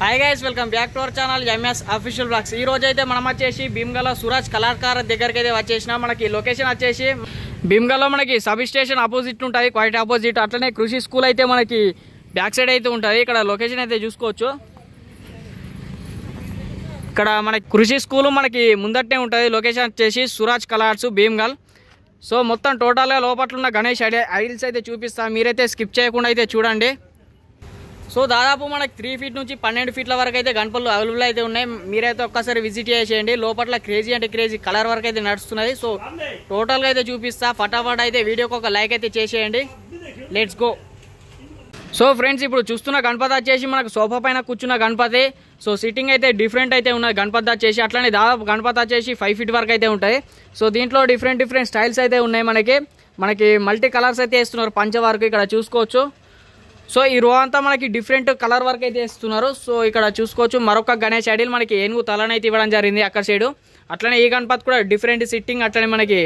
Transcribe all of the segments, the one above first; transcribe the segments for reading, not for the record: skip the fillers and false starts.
Hi guys, welcome back to our channel M S official blogs. ఈ రోజు అయితే మనం వచ్చేసి భీమ్గల్ సూరజ్ కళాకార్ దగ్గరికి అయితే వచ్చేసినా. మనకి లొకేషన్ వచ్చేసి భీమ్గల్లో మనకి సబ్ స్టేషన్ ఆపోజిట్ ఉంటుంది, క్వైట్ ఆపోజిట్. అట్లనే కృషి స్కూల్ అయితే మనకి బ్యాక్ సైడ్ అయితే ఉంటుంది. ఇక్కడ లొకేషన్ అయితే చూసుకోవచ్చు. ఇక్కడ మనకి కృషి స్కూల్ మనకి ముందటనే ఉంటుంది. లొకేషన్ వచ్చేసి సూరజ్ కళార్స్ భీమ్గల్. సో మొత్తం టోటల్గా లోపల ఉన్న గణేష్ ఐడిల్స్ అయితే చూపిస్తాను, మీరైతే స్కిప్ చేయకుండా అయితే చూడండి. సో దాదాపు మనకి 3 ఫీట్ నుంచి 12 ఫీట్ల వరకు అయితే గణపతులు అవైలబుల్ అయితే ఉన్నాయి. మీరైతే ఒక్కసారి విజిట్ చేసేయండి. లోపల క్రేజీ అంటే క్రేజీ కలర్ వరకు అయితే నడుస్తున్నది. సో టోటల్గా అయితే చూపిస్తా. ఫటాఫట్ అయితే వీడియోకి ఒక లైక్ అయితే చేసేయండి. Let's go. సో ఫ్రెండ్స్, ఇప్పుడు చూస్తున్న గణపతి వచ్చేసి మనకు సోఫా పైన కూర్చున్న గణపతి. సో సిట్టింగ్ అయితే డిఫరెంట్ అయితే ఉన్నది గణపతి వచ్చేసి. అట్లనే దాదాపు గణపతి వచ్చేసి 5 ఫీట్ వరకు అయితే ఉంటాయి. సో దీంట్లో డిఫరెంట్ స్టైల్స్ అయితే ఉన్నాయి. మనకి మల్టీ కలర్స్ అయితే వేస్తున్నారు పంచ వరకు, ఇక్కడ చూసుకోవచ్చు. సో ఈ రో అంతా మనకి డిఫరెంట్ కలర్ వర్క్ అయితే ఇస్తున్నారు. సో ఇక్కడ చూసుకోవచ్చు. మరొక గణేష్ ఐడిల్ మనకి ఏనుగు తలనైతే ఇవ్వడం జరిగింది అక్కడ సైడు. అట్లనే ఈ గణపతి కూడా డిఫరెంట్ సిట్టింగ్. అట్లనే మనకి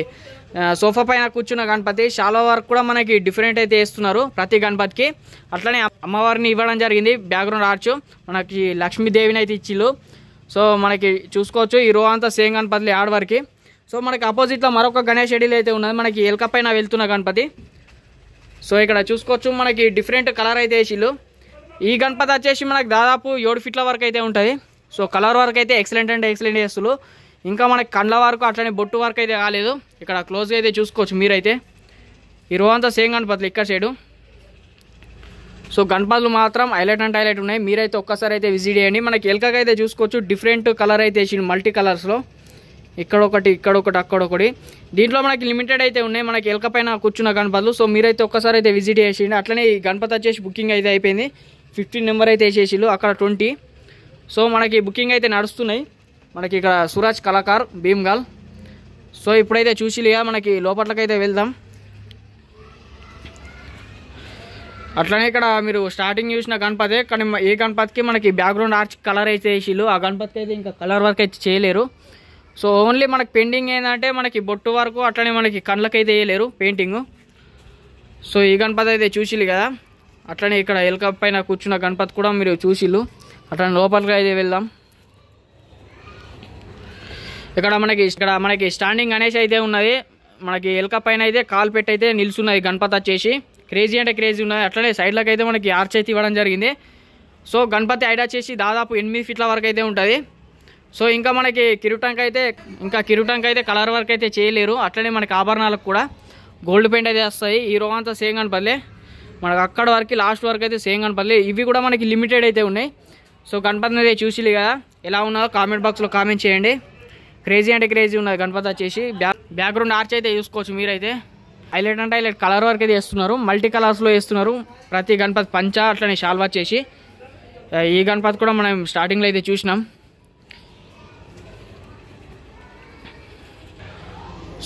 సోఫా పైన కూర్చున్న గణపతి షాలో వర్క్ కూడా మనకి డిఫరెంట్ అయితే వేస్తున్నారు ప్రతి గణపతికి. అట్లనే అమ్మవారిని ఇవ్వడం జరిగింది. బ్యాక్గ్రౌండ్ ఆర్చ్ మనకి లక్ష్మీదేవిని అయితే ఇచ్చిళ్ళు. సో మనకి చూసుకోవచ్చు. ఈ రో అంతా సేమ్ గణపతి ఆడ వరకు. సో మనకి ఆపోజిట్లో మరొక గణేష్ ఐడిల్ అయితే ఉన్నది, మనకి ఎలక పైన వెళ్తున్న గణపతి. సో ఇక్కడ చూసుకోవచ్చు. మనకి డిఫరెంట్ కలర్ అయితే వేసిళ్ళు. ఈ గణపతి వచ్చేసి మనకి దాదాపు 7 ఫీట్ల వరకు అయితే ఉంటుంది. సో కలర్ వర్క్ అయితే ఎక్సలెంట్ అంటే ఎక్సలెంట్ చేస్తున్నారు. ఇంకా మనకి కండ్ల వరకు అట్లనే బొట్టు వరకు అయితే కాలేదు. ఇక్కడ క్లోజ్గా అయితే చూసుకోవచ్చు మీరైతే. ఈ రో అంతా సేమ్ గణపతులు ఇక్కడ సైడు. సో గణపతులు మాత్రం హైలైట్ అంటే హైలైట్ ఉన్నాయి. మీరైతే ఒక్కసారి అయితే విజిట్ చేయండి. మనకి ఎలకగా అయితే చూసుకోవచ్చు. డిఫరెంట్ కలర్ అయితే వేసిండు మల్టీ కలర్స్లో. ఇక్కడొకటి అక్కడొకటి. దీంట్లో మనకి లిమిటెడ్ అయితే ఉన్నాయి మనకి ఎలక పైన కూర్చున్న గణపతులు. సో మీరైతే ఒక్కసారి అయితే విజిట్ చేసేయండి. అట్లనే ఈ గణపతి వచ్చేసి బుకింగ్ అయితే అయిపోయింది. 15 నెంబర్ అయితే వేసేసిళ్ళు, అక్కడ 20. సో మనకి బుకింగ్ అయితే నడుస్తున్నాయి. మనకి ఇక్కడ సూరజ్ కళాకార్ భీమ్గల్. సో ఇప్పుడైతే చూసిలిగా మనకి లోపట్లకైతే వెళ్దాం. అట్లనే ఇక్కడ మీరు స్టార్టింగ్ చూసిన గణపతి, కానీ ఏ గణపతికి మనకి బ్యాక్గ్రౌండ్ ఆర్చ్ కలర్ అయితే వేసిళ్ళు. ఆ గణపతికి అయితే ఇంకా కలర్ వర్క్ అయితే చేయలేరు. సో ఓన్లీ మనకి పెండింగ్ ఏంటంటే మనకి బొట్టు వరకు అట్లనే మనకి కళ్ళకైతే వేయలేరు పెయింటింగ్. సో ఈ గణపతి అయితే చూసిళ్ళు కదా. అట్లనే ఇక్కడ ఎలక పైన కూర్చున్న గణపతి కూడా మీరు చూసిళ్ళు. అట్లనే లోపలికి అయితే వెళ్దాం. ఇక్కడ మనకి స్టాండింగ్ గణేష్ అయితే ఉన్నది. మనకి ఎలక పైన అయితే కాలు పెట్టి అయితే నిల్చున్నది గణపతి వచ్చేసి. క్రేజీ అంటే క్రేజీ ఉన్నది. అట్లనే సైడ్లకు అయితే మనకి ఆర్చ్ అయితే ఇవ్వడం జరిగింది. సో గణపతి ఐడా చేసి దాదాపు 8 ఫీట్ల వరకు అయితే ఉంటుంది. సో ఇంకా మనకి కిరీటంకి అయితే కలర్ వర్క్ అయితే చేయలేరు. అట్లనే మనకి ఆభరణాలకు కూడా గోల్డ్ పెయింట్ అయితే వస్తాయి. ఈ రో అంతా సేమ్ గణపతిలే. మనకు అక్కడ వరకు లాస్ట్ వరకు అయితే సేమ్ గణపతిలే. ఇవి కూడా మనకి లిమిటెడ్ అయితే ఉన్నాయి. సో గణపతిని అయితే చూసిలే కదా, ఎలా ఉన్నదో కామెంట్ బాక్స్లో కామెంట్ చేయండి. క్రేజీ అంటే క్రేజీ ఉన్నది గణపతి వచ్చేసి. బ్యాక్గ్రౌండ్ ఆర్చ్ అయితే చూసుకోవచ్చు మీరైతే. హైలైట్ అంటే హైలైట్ కలర్ వర్క్ అయితే వేస్తున్నారు. మల్టీ కలర్స్లో వేస్తున్నారు ప్రతి గణపతి పంచ. అట్లనే షాల్వా వచ్చేసి ఈ గణపతి కూడా మనం స్టార్టింగ్లో అయితే చూసినాం.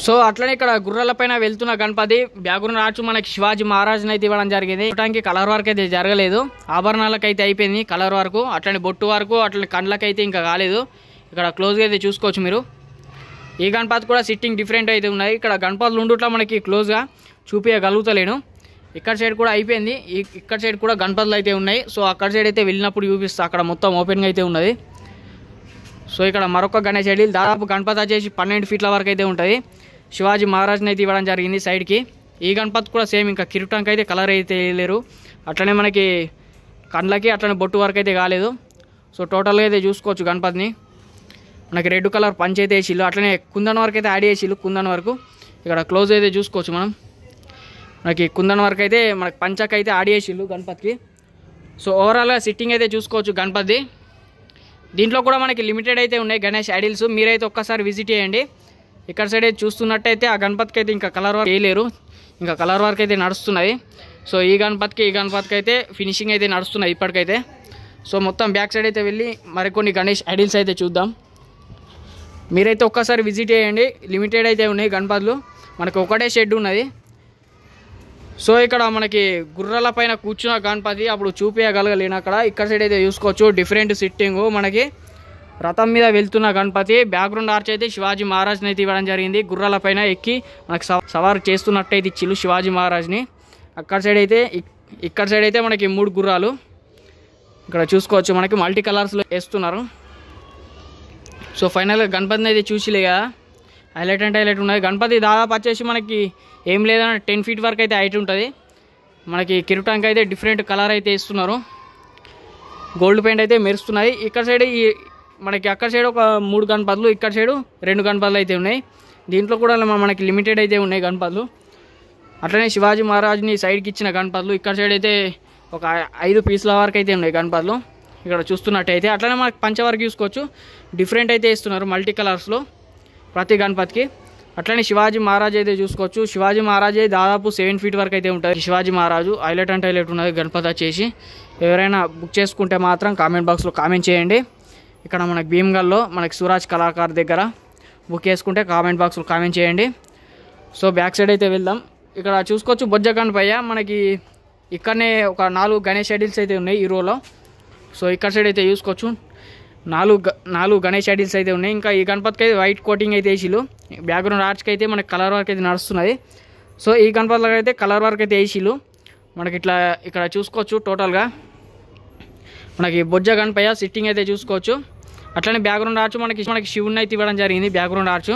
సో అట్లనే ఇక్కడ గుర్రాల పైన వెళ్తున్న గణపతి బ్యాక్గ్రౌండ్ ఆర్చ్ మనకి శివాజీ మహారాజ్ని అయితే ఇవ్వడం జరిగింది. చూడటానికి కలర్ వర్క్ అయితే జరగలేదు. ఆభరణాలకు అయితే అయిపోయింది కలర్ వరకు. అట్లనే బొట్టు వరకు అట్లనే కండ్లకైతే ఇంకా కాలేదు. ఇక్కడ క్లోజ్గా అయితే చూసుకోవచ్చు మీరు. ఈ గణపతి కూడా సిట్టింగ్ డిఫరెంట్ అయితే ఉన్నాయి. ఇక్కడ గణపతులు ఉండుట్లా మనకి క్లోజ్గా చూపించగలుగుతలేను. ఇక్కడ సైడ్ కూడా అయిపోయింది. ఇక్కడ సైడ్ కూడా గణపతులు అయితే ఉన్నాయి. సో అక్కడ సైడ్ అయితే వెళ్ళినప్పుడు చూపిస్తా. అక్కడ మొత్తం ఓపెన్గా అయితే ఉన్నది. సో ఇక్కడ మరొక గణేష్ ఐడిల్ దాదాపు గణపతి వచ్చేసి 12 ఫీట్ల వరకు అయితే ఉంటుంది. శివాజీ మహారాజ్ని అయితే ఇవ్వడం జరిగింది సైడ్కి. ఈ గణపతి కూడా సేమ్. ఇంకా కిరీటంకి అయితే కలర్ అయితే వేయలేరు. అట్లనే మనకి కండ్లకి అట్లనే బొట్టు వరకు అయితే కాలేదు. సో టోటల్గా అయితే చూసుకోవచ్చు గణపతిని. మనకి రెడ్ కలర్ పంచ్ అయితే వేసిళ్ళు. అట్లనే కుందన్ వరకు అయితే యాడ్ చేసిళ్ళు. కుందన్ వరకు ఇక్కడ క్లోజ్ అయితే చూసుకోవచ్చు మనం. మనకి కుందన్ వరకు అయితే మనకి పంచకి అయితే యాడ్ చేసిళ్ళు గణపతికి. సో ఓవరాల్గా సిట్టింగ్ అయితే చూసుకోవచ్చు గణపతి. దీంట్లో కూడా మనకి లిమిటెడ్ అయితే ఉన్నాయి గణేష్ ఐడిల్స్. మీరైతే ఒక్కసారి విజిట్ చేయండి. ఇక్కడ సైడ్ అయితే చూస్తున్నట్టయితే ఆ గణపతికి అయితే ఇంకా కలర్ వర్క్ వేయలేరు. ఇంకా కలర్ వర్క్ అయితే నడుస్తున్నది. సో ఈ గణపతికి అయితే ఫినిషింగ్ అయితే నడుస్తున్నది ఇప్పటికైతే. సో మొత్తం బ్యాక్ సైడ్ అయితే వెళ్ళి మరికొన్ని గణేష్ ఐడిల్స్ అయితే చూద్దాం. మీరైతే ఒక్కసారి విజిట్ చేయండి. లిమిటెడ్ అయితే ఉన్నాయి గణపతులు. మనకి ఒకటే షెడ్ ఉన్నది. సో ఇక్కడ మనకి గుర్రాల పైన కూర్చున్న గణపతి అప్పుడు చూపించగలగలేను అక్కడ. ఇక్కడ సైడ్ అయితే చూసుకోవచ్చు డిఫరెంట్ సిట్టింగ్. మనకి రథం మీద వెళ్తున్న గణపతి. బ్యాక్గ్రౌండ్ ఆర్చ్ అయితే శివాజీ మహారాజ్ని అయితే ఇవ్వడం జరిగింది. గుర్రాల పైన ఎక్కి మనకి సవారు చేస్తున్నట్టయితే ఇచ్చిళ్ళు శివాజీ మహారాజ్ని. ఇక్కడ సైడ్ అయితే మనకి 3 గుర్రాలు. ఇక్కడ చూసుకోవచ్చు మనకి మల్టీ కలర్స్లో వేస్తున్నారు. సో ఫైనల్గా గణపతిని అయితే చూసిలే కదా, హైలైట్ అంటే హైలైట్ ఉన్నది. గణపతి దాదాపు వచ్చేసి మనకి ఏం లేదన్నా 10 feet వరకు అయితే హైట్ ఉంటుంది. మనకి కిరీటానికి అయితే డిఫరెంట్ కలర్ అయితే ఇస్తున్నారు, గోల్డ్ పెయింట్ అయితే మెరుస్తున్నాయి. ఇక్కడ సైడ్ మనకి అక్కడ సైడ్ ఒక 3 గణపతులు, ఇక్కడ సైడు 2 గణపతులు అయితే ఉన్నాయి. దీంట్లో కూడా మనకి లిమిటెడ్ అయితే ఉన్నాయి గణపతులు. అట్లనే శివాజీ మహారాజ్ని సైడ్కి ఇచ్చిన గణపతులు, ఇక్కడ సైడ్ అయితే ఒక 5 పీసుల వరకు అయితే ఉన్నాయి గణపతులు ఇక్కడ చూస్తున్నట్టయితే. అట్లనే మనకి పంచవరకు చూసుకోవచ్చు, డిఫరెంట్ అయితే ఇస్తున్నారు మల్టీ కలర్స్లో ప్రతి గణపతికి. అట్లనే శివాజీ మహారాజ్ అయితే చూసుకోవచ్చు, శివాజీ మహారాజ్ దాదాపు 7 feet వరకు అయితే ఉంటుంది. శివాజీ మహారాజు హైలైట్ అంటే హైలైట్ ఉన్నది గణపతి వచ్చేసి. ఎవరైనా బుక్ చేసుకుంటే మాత్రం కామెంట్ బాక్స్లో కామెంట్ చేయండి. ఇక్కడ మనకి భీమ్గల్లో మనకి సూరాజ్ కళాకార్ దగ్గర బుక్ చేసుకుంటే కామెంట్ బాక్స్లో కామెంట్ చేయండి. సో బ్యాక్ సైడ్ అయితే వెళ్దాం. ఇక్కడ చూసుకోవచ్చు బొజ్జ గణపయ్య, మనకి ఇక్కడనే ఒక 4 గణేష్ ఐడిల్స్ అయితే ఉన్నాయి ఈ రోలో. సో ఇక్కడ సైడ్ అయితే చూసుకోవచ్చు 4 గణేష్ ఐడిల్స్ అయితే ఉన్నాయి. ఇంకా ఈ గణపతికి అయితే వైట్ కోటింగ్ అయితే వేసిలు, బ్యాక్గ్రౌండ్ ఆర్చ్కి అయితే మనకి కలర్ వర్క్ అయితే నడుస్తున్నది. సో ఈ గణపతిలో అయితే కలర్ వర్క్ అయితే వేసిలు మనకి. ఇట్లా ఇక్కడ చూసుకోవచ్చు టోటల్గా మనకి బొజ్జ గణపయ్య సిట్టింగ్ అయితే చూసుకోవచ్చు. అట్లనే బ్యాక్గ్రౌండ్ ఆర్చ్ మనకి శివుని అయితే ఇవ్వడం జరిగింది. బ్యాక్గ్రౌండ్ ఆర్చ్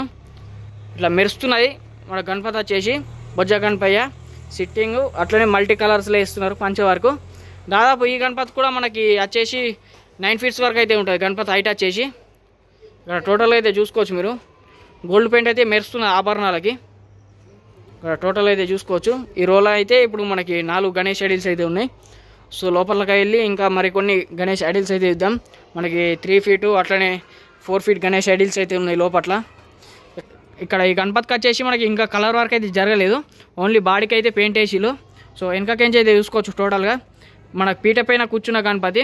ఇట్లా మెరుస్తున్నది మన గణపతి వచ్చేసి బొజ్జ గణపయ్య సిట్టింగ్. అట్లనే మల్టీ కలర్స్లో ఇస్తున్నారు పంచ వరకు. దాదాపు ఈ గణపతి కూడా మనకి వచ్చేసి 9 feet వరకు అయితే ఉంటుంది గణపతి హైట్ వచ్చేసి. ఇక్కడ టోటల్ అయితే చూసుకోవచ్చు మీరు, గోల్డ్ పెయింట్ అయితే మెరుస్తున్న ఆభరణాలకి. ఇక్కడ టోటల్ అయితే చూసుకోవచ్చు. ఈ రోలో అయితే ఇప్పుడు మనకి 4 గణేష్ ఐడిల్స్ అయితే ఉన్నాయి. సో లోపలకి వెళ్ళి ఇంకా మరికొన్ని గణేష్ ఐడిల్స్ అయితే ఇద్దాం. మనకి 3 feet అట్లనే 4 feet గణేష్ ఐడిల్స్ అయితే ఉన్నాయి లోపల. ఇక్కడ ఈ గణపతికి వచ్చేసి మనకి ఇంకా కలర్ వర్క్ అయితే జరగలేదు, ఓన్లీ బాడీకి అయితే పెయింట్ వేసిలు. సో వెనకకెంచి అయితే చూసుకోవచ్చు టోటల్గా మనకి పీట పైన కూర్చున్న గణపతి,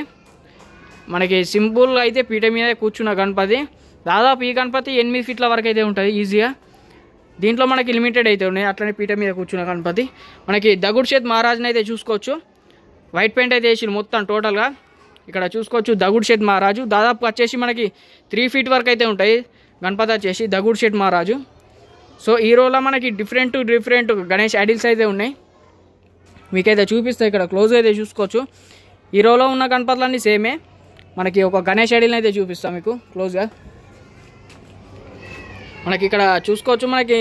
మనకి సింపుల్ అయితే పీట మీద కూర్చున్న గణపతి. దాదాపు ఈ గణపతి 8 feet వరకు అయితే ఉంటుంది ఈజీగా. దీంట్లో మనకి లిమిటెడ్ అయితే ఉన్నాయి. అట్లనే పీట మీద కూర్చున్న గణపతి. మనకి దగుడ్షేత్ మహారాజ్ని అయితే చూసుకోవచ్చు, వైట్ పెయింట్ అయితే వేసి మొత్తం టోటల్గా. ఇక్కడ చూసుకోవచ్చు దగుడ్షేత్ మహారాజు, దాదాపు వచ్చేసి మనకి 3 feet వరకు అయితే ఉంటాయి గణపతి వచ్చేసి దగుడ్షేత్ మహారాజు. సో ఈ రోలో మనకి డిఫరెంట్ గణేష్ ఐడిల్స్ అయితే ఉన్నాయి, మీకైతే చూపిస్తాయి. ఇక్కడ క్లోజ్ అయితే చూసుకోవచ్చు. ఈ రోలో ఉన్న గణపతులన్నీ సేమే. మనకి ఒక గణేష్ ఐడిల్ని అయితే చూపిస్తాం మీకు క్లోజ్గా. మనకి ఇక్కడ చూసుకోవచ్చు మనకి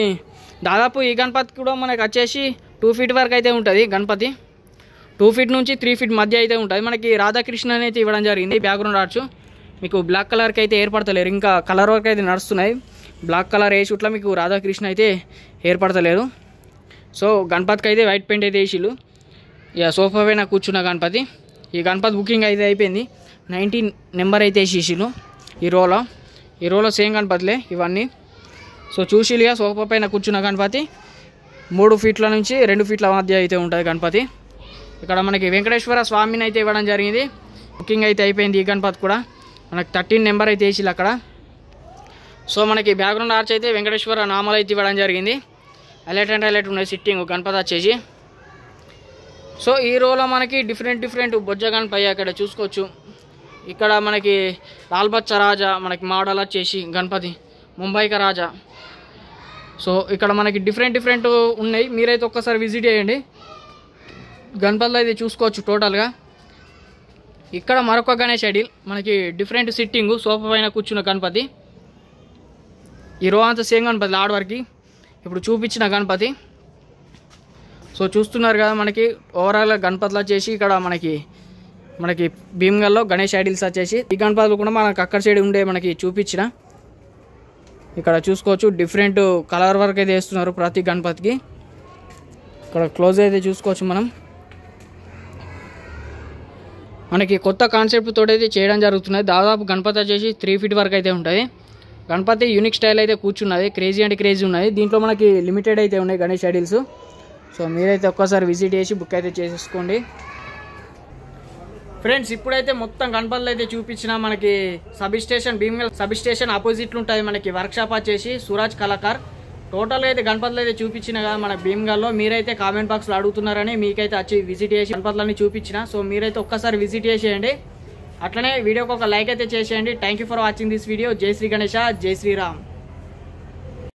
దాదాపు ఈ గణపతి కూడా మనకి వచ్చేసి 2 feet వరకు అయితే ఉంటుంది గణపతి. 2 feet నుంచి 3 feet మధ్య అయితే ఉంటుంది. మనకి రాధాకృష్ణ అయితే ఇవ్వడం జరిగింది. బ్యాక్గ్రౌండ్ ఆర్చ్ మీకు బ్లాక్ కలర్కి అయితే ఏర్పడతలేరు, ఇంకా కలర్ వర్క్ అయితే నడుస్తున్నాయి. బ్లాక్ కలర్ వేసి ఇట్లా మీకు రాధాకృష్ణ అయితే ఏర్పడతలేరు. సో గణపతికి అయితే వైట్ పెయింట్ అయితే వేసిలు. ఇక సోఫా పైన కూర్చున్న గణపతి. ఈ గణపతి బుకింగ్ అయితే అయిపోయింది, 19 నెంబర్ అయితే వేసేసిలు ఈ రోలో సేమ్ గణపతిలే ఇవన్నీ. సో చూసిలుగా సోఫా పైన కూర్చున్న గణపతి 3 feet నుంచి 2 feet మధ్య అయితే ఉంటుంది గణపతి. ఇక్కడ మనకి వెంకటేశ్వర స్వామిని అయితే ఇవ్వడం జరిగింది, బుకింగ్ అయితే అయిపోయింది. ఈ గణపతి కూడా మనకి 13 నెంబర్ అయితే వేసిలు అక్కడ. సో మనకి బ్యాక్గ్రౌండ్ ఆర్చ్ అయితే వెంకటేశ్వర నామాలు అయితే ఇవ్వడం జరిగింది. హైలైట్ అండ్ హైలైట్ ఉన్నాయి సిట్టింగ్ గణపతి వచ్చేసి. సో ఈ రోలో మనకి డిఫరెంట్ బొజ్జ గణపయ్య ఇక్కడ చూసుకోవచ్చు. ఇక్కడ మనకి లాల్బచ్చ రాజా, మనకి మోడల్ వచ్చేసి గణపతి ముంబైక రాజా. సో ఇక్కడ మనకి డిఫరెంట్ ఉన్నాయి, మీరైతే ఒక్కసారి విజిట్ చేయండి. గణపతిలో అయితే చూసుకోవచ్చు టోటల్గా. ఇక్కడ మరొక గణేష్ ఐడిల్ మనకి డిఫరెంట్ సిట్టింగు, సోఫా పైన కూర్చున్న గణపతి. ఈ రో అంతా సేమ్ గణపతి ఆడవరకు ఇప్పుడు చూపించిన గణపతి. సో చూస్తున్నారు కదా మనకి ఓవరాల్గా గణపతిలో వచ్చేసి ఇక్కడ మనకి భీమ్గల్లో గణేష్ ఐడిల్స్ వచ్చేసి ఈ గణపతులు కూడా మనకు అక్కడ సైడ్ ఉండే మనకి చూపించిన. ఇక్కడ చూసుకోవచ్చు డిఫరెంట్ కలర్ వర్క్ అయితే వేస్తున్నారు ప్రతి గణపతికి. ఇక్కడ క్లోజ్ అయితే చూసుకోవచ్చు మనం. మనకి కొత్త కాన్సెప్ట్ తోటి అయితే చేయడం జరుగుతున్నది. దాదాపు గణపతి వచ్చేసి 3 feet వరకు అయితే ఉంటుంది. గణపతి యూనిక్ స్టైల్ అయితే కూర్చున్నది, క్రేజీ అంటే క్రేజీ ఉన్నది. దీంట్లో మనకి లిమిటెడ్ అయితే ఉన్నాయి గణేష్ ఐడిల్స్. సో మీరైతే ఒక్కసారి విజిట్ చేసి బుక్ అయితే చేసేసుకోండి ఫ్రెండ్స్. ఇప్పుడైతే మొత్తం గణపతులు అయితే చూపించిన. మనకి భీమ్గల్ సబ్ స్టేషన్ ఆపోజిట్లు ఉంటుంది మనకి వర్క్షాప్ వచ్చేసి సూరాజ్ కళాకార్. టోటల్గా అయితే గణపతులు అయితే చూపించిన కదా మన భీమ్గల్లో. మీరైతే కామెంట్ బాక్స్లో అడుగుతున్నారని మీకైతే వచ్చి విజిట్ చేసి గణపతులన్నీ చూపించిన. సో మీరైతే ఒక్కసారి విజిట్ చేసేయండి. అట్లనే వీడియోకి ఒక లైక్ అయితే చేసేయండి. Thank you for watching this video. జై శ్రీ గణేష, జై శ్రీరామ్.